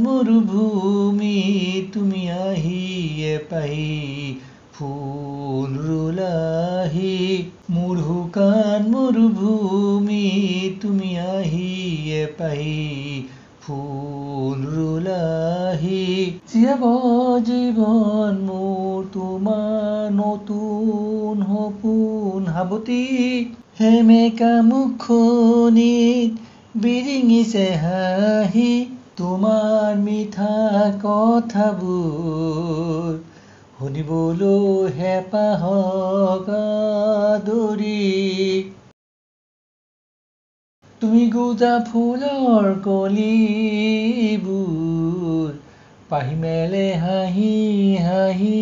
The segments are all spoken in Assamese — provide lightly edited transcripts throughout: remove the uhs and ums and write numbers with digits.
মৰুভূমি তুমি আহিয়ে পাহি ফুল ৰুলাহি মোৰ শুকান মৰুভূমি তুমি আহিয়ে পাহি ফুল ৰুলাহি জীয়াব জীৱন মোৰ তোমাৰ নতুন সপোন সাৱটি সেমেকা মুখনিত বিৰিঙিছে হাঁহি তোমাৰ মিঠা কথাবোৰ শুনিবলৈ হেঁপাহক আদৰি তুমি গুজা ফুলৰ কলিবোৰ পাহি মেলে হাঁহি হাঁহি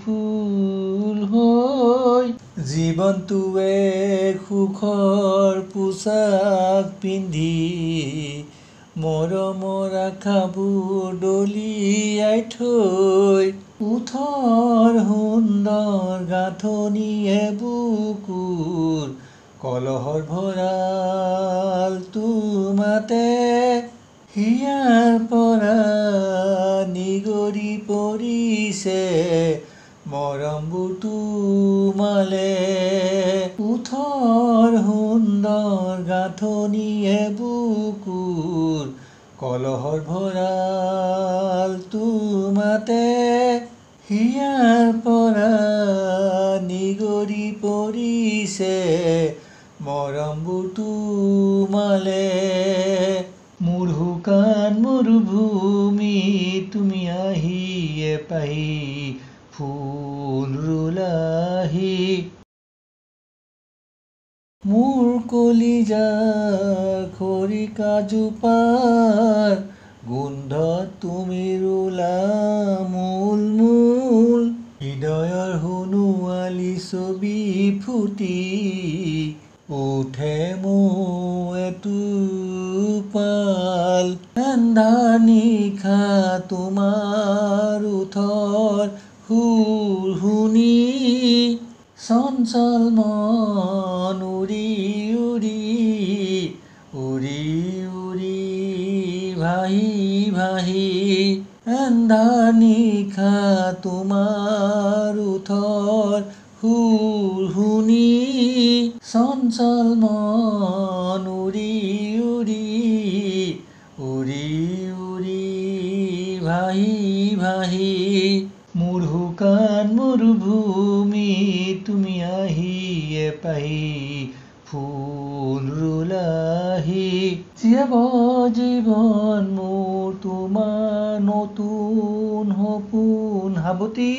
ফুল হৈ জীৱনটোৱে সুখৰ পোছাক পিন্ধি মৰমৰ আশাবোৰ দলিয়াই থৈ ওঠৰ সুন্দৰ গাঁথনিয়ে বুকুৰ কলহৰ ভঁৰাল তোমাতে হিয়াৰ পৰা নিগৰি পৰিছে মৰমবোৰ তোমালে ওঠৰ সুন্দৰ গাঁথনিয়ে বুকুৰ কলহৰ ভঁৰাল তোমাতে হিয়াৰ পৰা নিগৰি পৰিছে মৰমবোৰ তোমালে মোৰ শুকান মৰুভূমি তুমি আহিয়ে পাহি ফুল ৰুলাহি মোৰ কলিজাৰ খৰিকাজোপাৰ গোন্ধ তুমি ৰুলা মূল মূল হৃদয়ৰ সোণোৱালী ছবি ফুটি উঠে মোৰ এটোপাল এন্ধাৰ নিশা তোমাৰ ওঠৰ সুৰ শুনি চঞ্চল মন উৰি উৰি উৰি উৰি ভাহি ভাহি এন্ধাৰ নিশা তোমাৰ ওঠৰ সুৰ শুনি চঞ্চল মন উৰি উৰি উৰি উৰি ভাহি ভাহি মোৰ শুকান মৰুভূমি তুমি আহিয়ে পাহি ফুল ৰুলাহি জীয়াব জীৱন মোৰ তোমাৰ নতুন সপোন সাৱটি